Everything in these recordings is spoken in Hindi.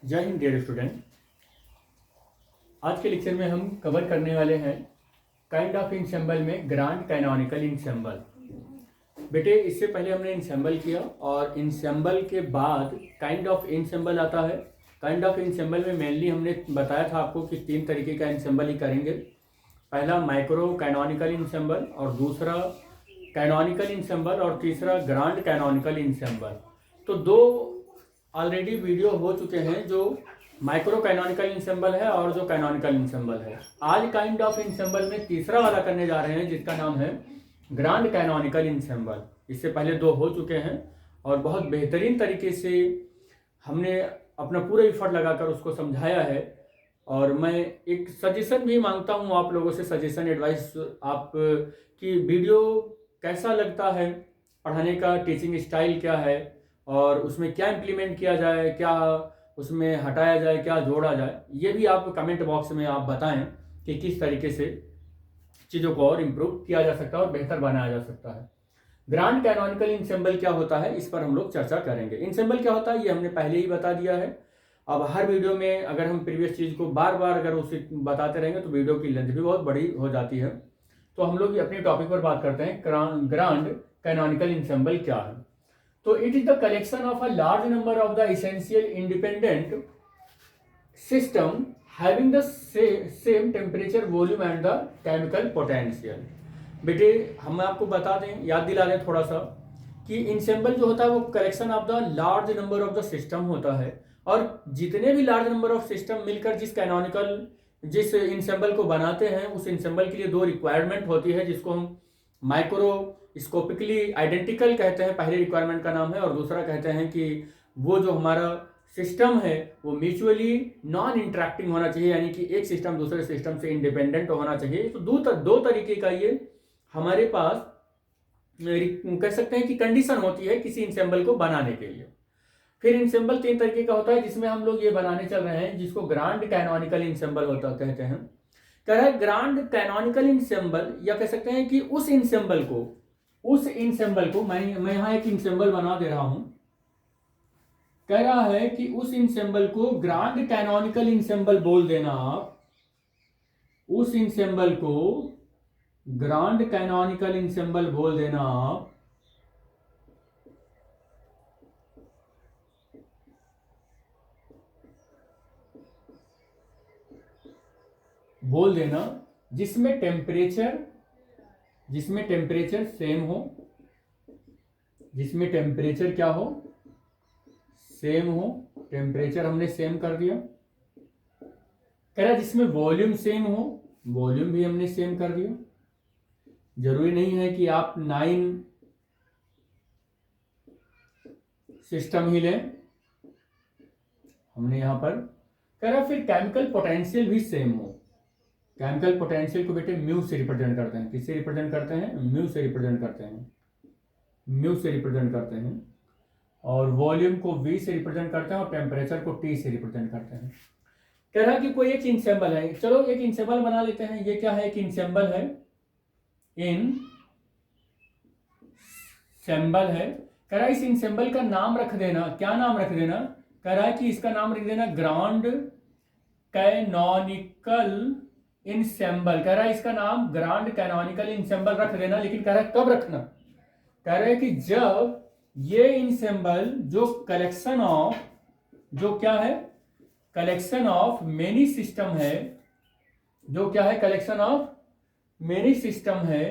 जय हिंद डियर स्टूडेंट। आज के लेक्चर में हम कवर करने वाले हैं काइंड ऑफ इंसेंबल में ग्रांड कैनोनिकल इंसेंबल। बेटे, इससे पहले हमने इंसेंबल किया और इंसेंबल के बाद काइंड ऑफ इंसेंबल आता है। काइंड ऑफ इंसेंबल में मेनली हमने बताया था आपको कि 3 तरीके का इंसेंबल ही करेंगे। पहला माइक्रो कैनोनिकल इंसेंबल, और दूसरा कैनोनिकल इंसेंबल, और तीसरा ग्रांड कैनोनिकल इंसेंबल। तो 2 ऑलरेडी वीडियो हो चुके हैं, जो माइक्रो कैनोनिकल इंसेंबल है और जो कैनोनिकल इंसेंबल है। आज काइंड ऑफ इंसेंबल में तीसरा वाला करने जा रहे हैं, जिसका नाम है ग्रांड कैनोनिकल इंसेंबल। इससे पहले 2 हो चुके हैं और बहुत बेहतरीन तरीके से हमने अपना पूरा एफर्ट लगाकर उसको समझाया है। और मैं एक सजेशन भी मांगता हूँ आप लोगों से, सजेशन एडवाइस आप कि वीडियो कैसा लगता है, पढ़ाने का टीचिंग स्टाइल क्या है, और उसमें क्या इम्प्लीमेंट किया जाए, क्या उसमें हटाया जाए, क्या जोड़ा जाए। ये भी आप कमेंट बॉक्स में आप बताएं कि किस तरीके से चीज़ों को और इम्प्रूव किया जा सकता है और बेहतर बनाया जा सकता है। ग्रांड कैनोनिकल इंसेंबल क्या होता है, इस पर हम लोग चर्चा करेंगे। इंसेंबल क्या होता है ये हमने पहले ही बता दिया है। अब हर वीडियो में अगर हम प्रीवियस चीज़ को बार बार अगर उसे बताते रहेंगे तो वीडियो की लेंथ भी बहुत बड़ी हो जाती है। तो हम लोग अपने टॉपिक पर बात करते हैं। ग्रांड कैनोनिकल इंसेंबल क्या है? तो it is the collection of a large number of the essential independent system having the same temperature, volume and the chemical potential. बेटे, हम आपको बता दें, याद दिला दें थोड़ा सा कि इंसेंबल जो होता है वो collection of the large number of the system होता है। और जितने भी लार्ज नंबर ऑफ सिस्टम मिलकर जिस इंसेंबल को बनाते हैं, उस इंसेंबल के लिए 2 रिक्वायरमेंट होती है, जिसको हम माइक्रोस्कोपिकली आइडेंटिकल कहते हैं। पहले रिक्वायरमेंट का नाम है, और दूसरा कहते हैं कि वो जो हमारा सिस्टम है वो म्यूचुअली नॉन इंटरेक्टिंग होना चाहिए, यानी कि एक सिस्टम दूसरे सिस्टम से इंडिपेंडेंट होना चाहिए। तो दो तरीके का ये हमारे पास कह सकते हैं कि कंडीशन होती है किसी इंसेंबल को बनाने के लिए। फिर इंसेंबल 3 तरीके का होता है, जिसमें हम लोग ये बनाने चल रहे हैं, जिसको ग्रांड कैनोनिकल इंसेंबल होता कहते हैं। कह रहा है ग्रांड कैनोनिकल इंसेंबल, या कह सकते हैं कि उस इंसेंबल को मैं यहाँ एक इंसेंबल बना दे रहा हूं। कह रहा है कि उस इंसेंबल को ग्रांड कैनोनिकल इंसेंबल बोल देना आप। उस इंसेंबल को ग्रांड कैनोनिकल इंसेंबल बोल देना आप। बोल देना जिसमें टेम्परेचर सेम हो, जिसमें टेम्परेचर क्या हो, सेम हो। टेम्परेचर हमने सेम कर दिया। कह रहा जिसमें वॉल्यूम सेम हो, वॉल्यूम भी हमने सेम कर दिया। जरूरी नहीं है कि आप 9 सिस्टम ही लें, हमने यहां पर कह रहा फिर केमिकल पोटेंशियल भी सेम हो। केमिकल पोटेंशियल को बेटे म्यू से रिप्रेजेंट करते हैं। किससे रिप्रेजेंट करते हैं? म्यू से रिप्रेजेंट करते हैं। म्यू से रिप्रेजेंट करते हैं। और वॉल्यूम को V से रिप्रेजेंट करते हैं, और टेम्परेचर को T से रिप्रेजेंट करते हैं। कह रहा कि कोई एक इंसेंबल है, चलो एक इंसेंबल बना लेते हैं। ये क्या है? एक इंसेंबल है, इंसेंबल है। कह रहा इस इंसेंबल का नाम रख देना। क्या नाम रख देना? कह रहा है कि इसका नाम रख देना ग्रांड कैनोनिकल इंसेंबल। कह रहा है इसका नाम ग्रांड कैनोनिकल इंसेंबल रख देना, लेकिन कह रहा है कब रखना? कह रहा है कि जब ये इंसेंबल जो कलेक्शन ऑफ, जो क्या है, कलेक्शन ऑफ मेनी सिस्टम है, जो क्या है, कलेक्शन ऑफ मेनी सिस्टम है।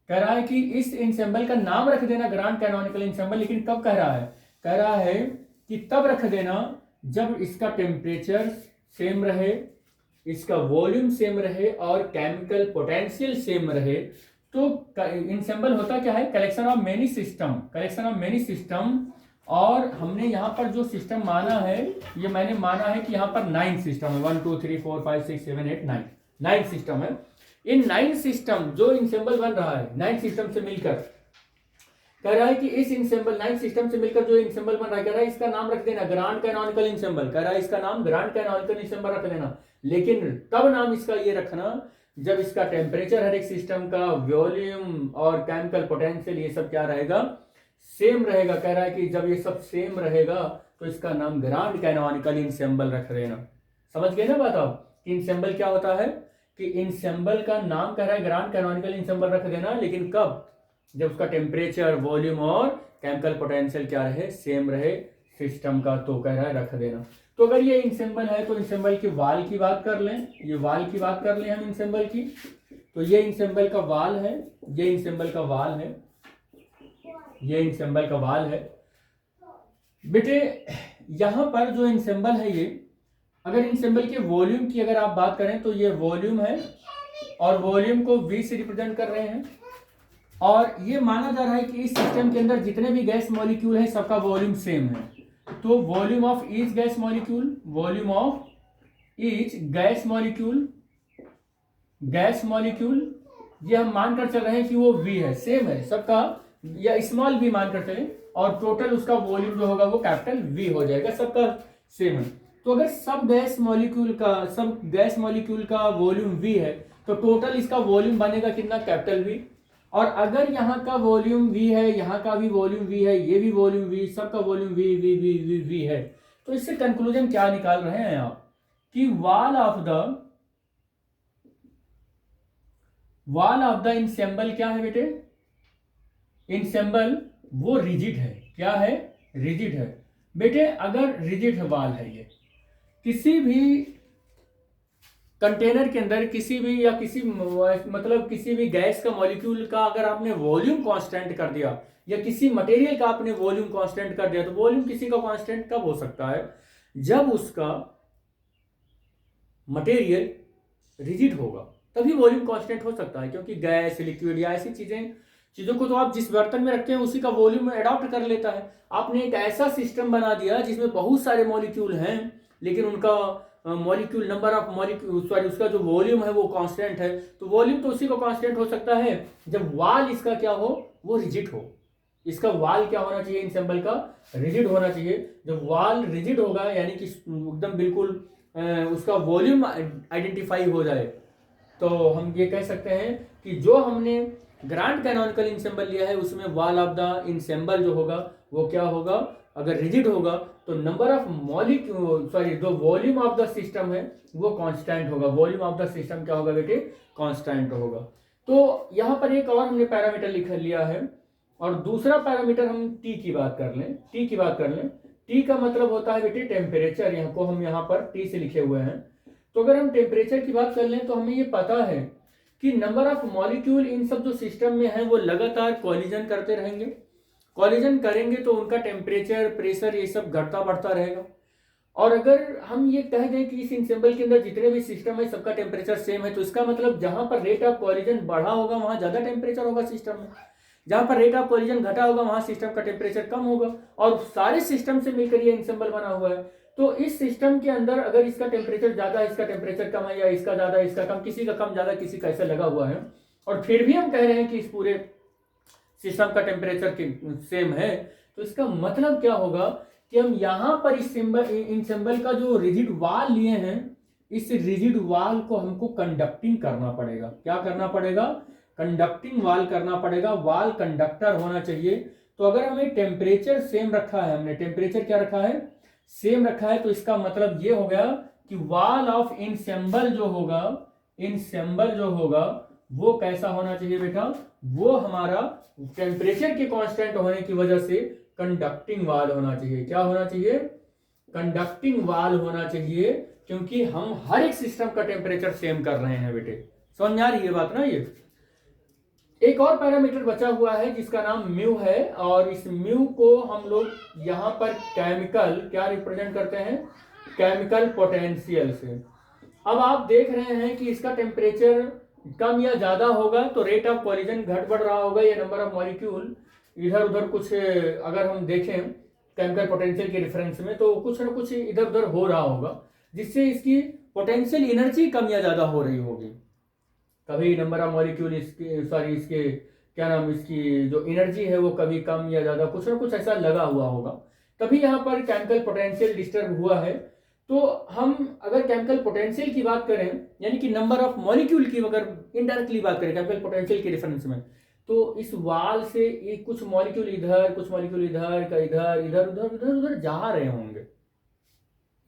कह रहा है कि इस इंसेंबल का नाम रख देना ग्रांड कैनोनिकल इंसेंबल, लेकिन कब कह रहा है? कह रहा है कि तब रख देना जब इसका टेम्परेचर सेम रहे, इसका वॉल्यूम सेम रहे, और केमिकल पोटेंशियल सेम रहे। तो इंसेंबल होता क्या है? Collection of many system, collection of many system. और हमने यहाँ पर जो सिस्टम माना है, ये मैंने माना है कि यहाँ पर 9 सिस्टम है। 1 2 3 4 5 6 7 8 9 सिस्टम है। इन 9 सिस्टम जो इंसेंबल बन रहा है, 9 सिस्टम से मिलकर, कह रहा है कि इस इंसेंबल 9 सिस्टम से मिलकर जो इंसेंबल बन रहा है, कह रहा है इसका नाम रख देना ग्रांड कैनोनिकल इंसेंबल। कह रहा है इसका नाम ग्रांड कैनोनिकल इंसेंबल रख देना, लेकिन तब नाम इसका ये रखना जब इसका टेम्परेचर, हर एक सिस्टम का वॉल्यूम और केमिकल पोटेंशियल, ये सब क्या रहेगा? सेम रहेगा। कह रहा है कि जब ये सब सेम रहेगा तो इसका नाम ग्रांड कैनोनिकल इंसेंबल रख देना। समझ गए ना बात आप कि इंसेंबल क्या होता है, कि इंसेंबल का नाम कह रहा है ग्रांड कैनोनिकल इंसेंबल रख देना, लेकिन कब, जब उसका टेम्परेचर, वॉल्यूम और केमिकल पोटेंशियल क्या रहे, सेम रहे सिस्टम का, तो कह रहा है रख देना। तो अगर ये इंसेंबल है तो इंसेंबल की वाल की बात कर लें, ये वाल की बात कर लें हम इंसेंबल की, तो ये इंसेंबल का वाल है, ये इंसेंबल का वाल है, ये इंसेंबल का वाल है। बेटे यहां पर जो इंसेंबल है ये, अगर इंसेंबल के वॉल्यूम की अगर आप बात करें तो ये वॉल्यूम है और वॉल्यूम को V से रिप्रेजेंट कर रहे हैं, और ये माना जा रहा है कि इस सिस्टम के अंदर जितने भी गैस मॉलिक्यूल है सबका वॉल्यूम सेम है। तो volume of each gas molecule, volume of each gas molecule, gas molecule, ये हम मानकर चल रहे हैं कि वो V है, सेम है सबका, या स्मॉल v मानकर चले, और टोटल उसका वॉल्यूम जो होगा वो कैपिटल V हो जाएगा, सबका सेम है। तो अगर सब गैस मॉलिक्यूल का वॉल्यूम V है तो टोटल इसका वॉल्यूम बनेगा कितना, कैपिटल V। और अगर यहाँ का वॉल्यूम V है, यहाँ का भी वॉल्यूम V है, ये भी वॉल्यूम V, सबका वॉल्यूम V है, तो इससे कंक्लूजन क्या निकाल रहे हैं आप, कि वॉल ऑफ द इंसेंबल क्या है बेटे, इंसेंबल वो रिजिड है। क्या है, रिजिड है। बेटे अगर रिजिड वाल है, ये किसी भी कंटेनर के अंदर किसी भी या किसी भी गैस का मॉलिक्यूल का अगर आपने वॉल्यूम कांस्टेंट कर दिया, या किसी मटेरियल का आपने वॉल्यूम कांस्टेंट कर दिया, तो वॉल्यूम किसी का कांस्टेंट कब हो सकता है, जब उसका मटेरियल रिजिड होगा, तभी वॉल्यूम कांस्टेंट हो सकता है। क्योंकि गैस, लिक्विड या ऐसी चीजों को तो आप जिस बर्तन में रखते हैं उसी का वॉल्यूम एडॉप्ट कर लेता है। आपने एक ऐसा सिस्टम बना दिया जिसमें बहुत सारे मॉलिक्यूल हैं, लेकिन उनका मॉलिक्यूल नंबर ऑफ मॉलिक्यूल उसका जो वॉल्यूम है वो कांस्टेंट है, तो वॉल्यूम तो उसी को कांस्टेंट हो सकता है जब वाल इसका क्या हो, वो रिजिड हो। इसका वाल क्या होना चाहिए, इंसेंबल का रिजिड होना चाहिए। जब वाल रिजिड होगा यानी कि एकदम बिल्कुल उसका वॉल्यूम आइडेंटिफाई हो जाए, तो हम ये कह सकते हैं कि जो हमने ग्रांड कैनोनिकल इंसेंबल लिया है उसमें वॉल ऑफ द इंसेंबल जो होगा वो क्या होगा, अगर रिजिड होगा तो नंबर ऑफ जो वॉल्यूम ऑफ द सिस्टम है वो कांस्टेंट होगा। वॉल्यूम ऑफ द सिस्टम क्या होगा बेटे, कांस्टेंट होगा। तो यहाँ पर एक और हमने पैरामीटर लिख लिया है, और दूसरा पैरामीटर हम टी की बात कर लें। टी का मतलब होता है बेटे टेम्परेचर, यहाँ को हम यहाँ पर टी से लिखे हुए हैं। तो अगर हम टेम्परेचर की बात कर लें तो हमें ये पता है कि नंबर ऑफ मॉलिक्यूल इन सब जो सिस्टम में है वो लगातार कॉलिजन करते रहेंगे। कॉलिजन करेंगे तो उनका टेम्परेचर, प्रेशर ये सब घटता बढ़ता रहेगा। और अगर हम ये कह दें कि इस इंसेंबल के अंदर जितने भी सिस्टम है सबका टेम्परेचर सेम है, तो इसका मतलब जहां पर रेट ऑफ कॉलिजन बढ़ा होगा वहां ज्यादा टेम्परेचर होगा सिस्टम में, जहां पर रेट ऑफ कॉलिजन घटा होगा वहां सिस्टम का टेम्परेचर कम होगा। और सारे सिस्टम से मिलकर ये इंसेंबल बना हुआ है। तो इस सिस्टम के अंदर अगर इसका टेम्परेचर ज्यादा है, इसका टेम्परेचर कम है, या इसका ज्यादा इसका कम, किसी का कम ज्यादा किसी का ऐसा लगा हुआ है, और फिर भी हम कह रहे हैं कि इस पूरे सिस्टम का टेम्परेचर सेम है, तो इसका मतलब क्या होगा कि हम यहां पर इस इंसेंबल का जो रिजिड वाल लिए हैं, इस रिजिड वाल को हमको कंडक्टिंग करना पड़ेगा। क्या करना पड़ेगा, कंडक्टिंग वाल करना पड़ेगा। वाल कंडक्टर होना चाहिए। तो अगर हमें टेम्परेचर सेम रखा है, हमने टेम्परेचर क्या रखा है, सेम रखा है, तो इसका मतलब ये हो गया कि वाल ऑफ इंसेंबल जो होगा वो कैसा होना चाहिए बेटा, वो हमारा टेम्परेचर के कांस्टेंट होने की वजह से कंडक्टिंग वाल होना चाहिए। क्या होना चाहिए, कंडक्टिंग वाल होना चाहिए, क्योंकि हम हर एक सिस्टम का टेम्परेचर सेम कर रहे हैं बेटे। समझ में आ रही है बात ना। ये एक और पैरामीटर बचा हुआ है जिसका नाम म्यू है, और इस म्यू को हम लोग यहाँ पर केमिकल क्या रिप्रेजेंट करते हैं, केमिकल पोटेंशियल से। अब आप देख रहे हैं कि इसका टेम्परेचर कम या ज्यादा होगा तो रेट ऑफ कॉलिजन घट बढ़ रहा होगा, या नंबर ऑफ मॉलिक्यूल इधर उधर कुछ, अगर हम देखें केमिकल पोटेंशियल के रेफरेंस में, तो कुछ ना कुछ इधर उधर हो रहा होगा, जिससे इसकी पोटेंशियल एनर्जी कम या ज्यादा हो रही होगी। कभी नंबर ऑफ मॉलिक्यूल इसकी जो एनर्जी है वो कभी कम या ज्यादा, कुछ ना कुछ ऐसा लगा हुआ होगा, तभी यहाँ पर केमिकल पोटेंशियल डिस्टर्ब हुआ है। तो हम अगर केमिकल पोटेंशियल की बात करें, यानी कि नंबर ऑफ मॉलिक्यूल की अगर इनडायरेक्टली बात करें केमिकल पोटेंशियल के रेफरेंस में, तो इस वाल से ये कुछ मॉलिक्यूल इधर, कुछ मॉलिक्यूल इधर का इधर, इधर उधर उधर उधर जा रहे होंगे,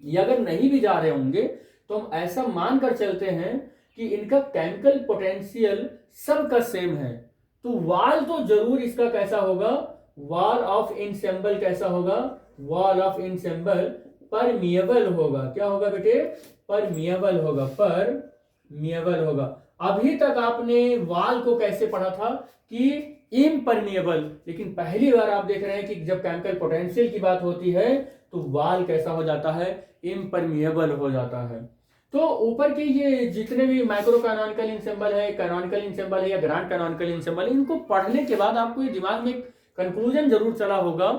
या अगर नहीं भी जा रहे होंगे तो हम ऐसा मानकर चलते हैं कि इनका केमिकल पोटेंशियल सबका सेम है। तो वाल तो जरूर इसका कैसा होगा, वॉल ऑफ इनसेंबल कैसा होगा, वॉल ऑफ इनसेंबल परमिएबल होगा। क्या होगा बेटे, परमिएबल होगा, परमिएबल होगा। अभी तक आपने वाल को कैसे पढ़ा था कि इम्परमिएबल, लेकिन पहली बार आप देख रहे हैं कि जब केमिकल पोटेंशियल की बात होती है तो वाल कैसा हो जाता है, इम्परमिएबल हो जाता है। तो ऊपर के ये जितने भी माइक्रो कैनोनिकल इंसेंबल है, कैनोनिकल इंसेंबल है या ग्रांड कैनोनिकल इंसेंबल, इनको पढ़ने के बाद आपको ये दिमाग में कंक्लूजन जरूर चला होगा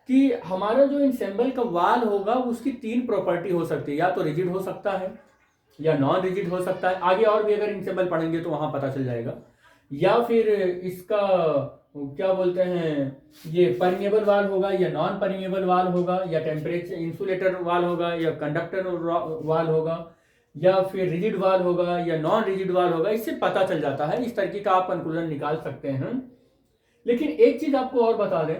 कि हमारा जो इंसेंबल का वाल होगा उसकी 3 प्रॉपर्टी हो सकती है, या तो रिजिड हो सकता है या नॉन रिजिड हो सकता है, आगे और भी अगर इंसेंबल पढ़ेंगे तो वहां पता चल जाएगा, या फिर इसका क्या बोलते हैं, ये परमिएबल वाल होगा या नॉन परमिएबल वाल होगा, या टेम्परेचर इंसुलेटर वाल होगा या कंडक्टर वाल होगा, या फिर रिजिड वाल होगा या नॉन रिजिड वाल होगा। इससे पता चल जाता है, इस तरीके का आप कंक्लूजन निकाल सकते हैं। लेकिन एक चीज आपको और बता दें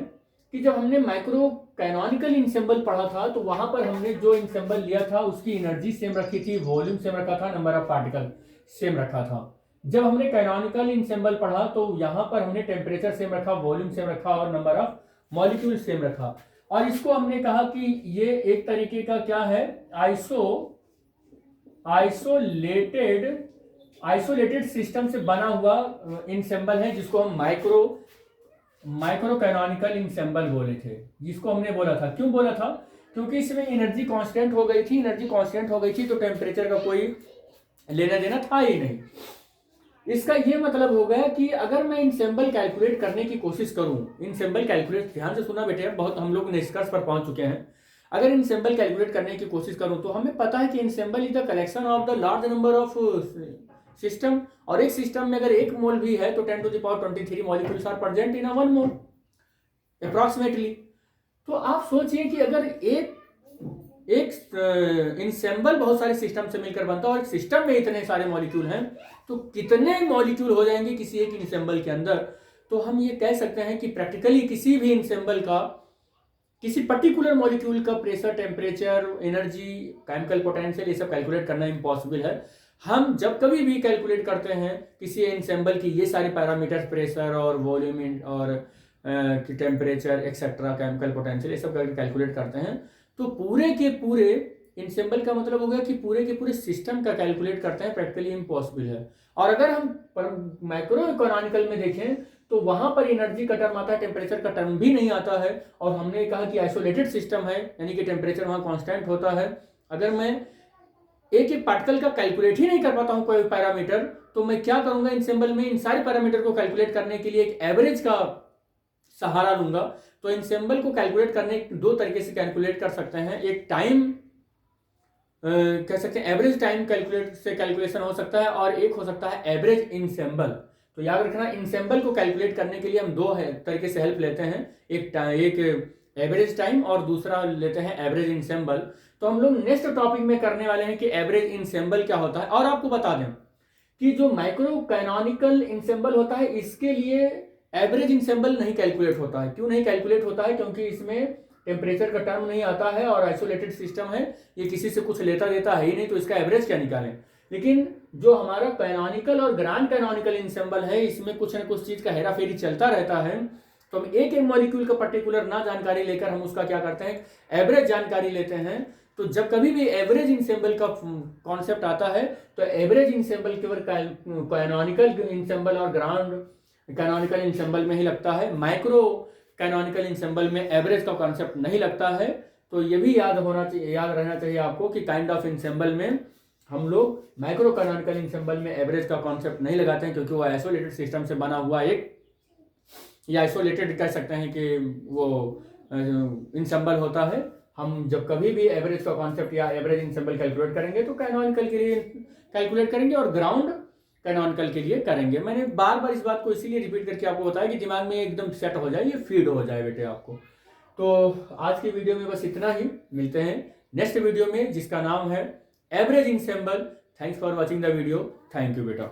कि जब हमने माइक्रो कैनोनिकल इंसेंबल पढ़ा था तो वहां पर हमने जो इंसेंबल लिया था उसकी एनर्जी सेम रखी थी, वॉल्यूम सेम रखा था, नंबर ऑफ पार्टिकल सेम रखा था। जब हमने कैनोनिकल इंसेंबल पढ़ा तो यहां पर हमने टेम्परेचर सेम रखा, वॉल्यूम सेम रखा और नंबर ऑफ मॉलिक्यूल सेम रखा। और इसको हमने कहा कि ये एक तरीके का क्या है, आइसोलेटेड सिस्टम से बना हुआ इंसेंबल है, जिसको हम माइक्रो कैनोनिकल इंसेंबल बोले थे। जिसको हमने बोला था, क्यों बोला था, क्योंकि इसमें एनर्जी कांस्टेंट हो गई थी, तो टेम्परेचर का कोई लेना देना था ही नहीं। इसका ये मतलब हो गया कि अगर मैं इंसेंबल कैलकुलेट करने की कोशिश करूं, इंसेंबल कैलकुलेट, ध्यान से सुना बेटे, बहुत हम लोग निष्कर्ष पर पहुंच चुके हैं। अगर इंसेंबल कैलकुलेट करने की कोशिश करूं तो हमें पता है कि ensemble is the collection of the large number of system, और एक सिस्टम में अगर 1 मोल भी है तो 10⁻23 molecules are present in 1 mole approximately. तो आप सोचिए कि अगर एक इंसेंबल बहुत सारे सिस्टम से मिलकर बनता है और एक सिस्टम में इतने सारे मॉलिक्यूल हैं तो कितने मॉलिक्यूल हो जाएंगे किसी एक इंसेंबल के अंदर। तो हम ये कह सकते हैं कि प्रैक्टिकली किसी भी इंसेंबल का, किसी पर्टिकुलर मॉलिक्यूल का pressure, temperature, energy, chemical potential, ये सब कैलकुलेट करना इम्पॉसिबल है। हम जब कभी भी कैलकुलेट करते हैं किसी इंसेंबल की ये सारे पैरामीटर्स, प्रेशर और वॉल्यूम और टेम्परेचर एक्सेट्रा, केमिकल पोटेंशियल, ये सब कैलकुलेट करते हैं तो पूरे के पूरे इंसेंबल का मतलब हो गया कि पूरे के पूरे सिस्टम का कैलकुलेट करते हैं, प्रैक्टिकली इम्पॉसिबल है। और अगर हम मैक्रो इकोनॉमिकल में देखें तो वहां पर एनर्जी का टर्म आता है, टेम्परेचर का टर्म भी नहीं आता है। और हमने कहा कि आइसोलेटेड सिस्टम है, यानी कि टेम्परेचर वहां कांस्टेंट होता है। अगर मैं एक एक पार्टिकल का कैलकुलेट ही नहीं कर पाता हूं कोई पैरामीटर, तो मैं क्या करूंगा, इंसेंबल में इन सारे पैरामीटर को कैलकुलेट करने के लिए एक एवरेज का सहारा लूंगा। तो इंसेंबल को कैलकुलेट करने 2 तरीके से कैलकुलेट कर सकते हैं। एक टाइम कह सकते हैं, एवरेज टाइम कैलकुलेशन हो सकता है, और एक हो सकता है एवरेज इंसेंबल। तो याद रखना, इंसेंबल को कैलकुलेट करने के लिए हम 2 तरीके से हेल्प लेते हैं, एक एवरेज टाइम और दूसरा लेते हैं एवरेज इंसेंबल। तो हम लोग नेक्स्ट टॉपिक में करने वाले हैं कि एवरेज इंसेंबल क्या होता है। और आपको बता दें कि जो माइक्रो कैनोनिकल इंसेंबल होता है इसके लिए एवरेज इंसेंबल नहीं कैलकुलेट होता है। क्यों नहीं कैलकुलेट होता है, क्योंकि इसमें टेम्परेचर का टर्म नहीं आता है और आइसोलेटेड सिस्टम है, ये किसी से कुछ लेता देता है ही नहीं, तो इसका एवरेज क्या निकालें। लेकिन जो हमारा कैनोनिकल और ग्रांड कैनोनिकल इंसेंबल है, इसमें कुछ न कुछ चीज का हेरा फेरी चलता रहता है। तो हम एक मॉलिक्यूल का पर्टिकुलर ना जानकारी लेकर हम उसका क्या करते हैं, एवरेज जानकारी लेते हैं। तो जब कभी भी एवरेज इंसेंबल का कॉन्सेप्ट आता है तो एवरेज इंसेंबल केवल कैनोनिकल इंसेंबल और ग्रांड कैनोनिकल इंसेंबल में ही लगता है, माइक्रो कैनोनिकल इंसेंबल में एवरेज का कॉन्सेप्ट नहीं लगता है। तो ये भी याद रहना चाहिए आपको कि काइंड ऑफ इंसेंबल में हम लोग माइक्रो कैनोनिकल इंसेंबल में एवरेज का कॉन्सेप्ट नहीं लगाते हैं, क्योंकि वो आइसोलेटेड सिस्टम से बना हुआ एक, या आइसोलेटेड कह सकते हैं कि वो इंसेंबल होता है। हम जब कभी भी एवरेज का कॉन्सेप्ट या एवरेज इंसेंबल कैलकुलेट करेंगे तो कैनोनिकल के लिए कैलकुलेट करेंगे और ग्राउंड कैनोनिकल के लिए करेंगे। मैंने बार बार इस बात को इसीलिए रिपीट करके आपको बताया कि दिमाग में एकदम सेट हो जाए, ये फीड हो जाए बेटे आपको। तो आज की वीडियो में बस इतना ही, मिलते हैं नेक्स्ट वीडियो में जिसका नाम है average ensemble. Thanks for watching the video, thank you बेटा।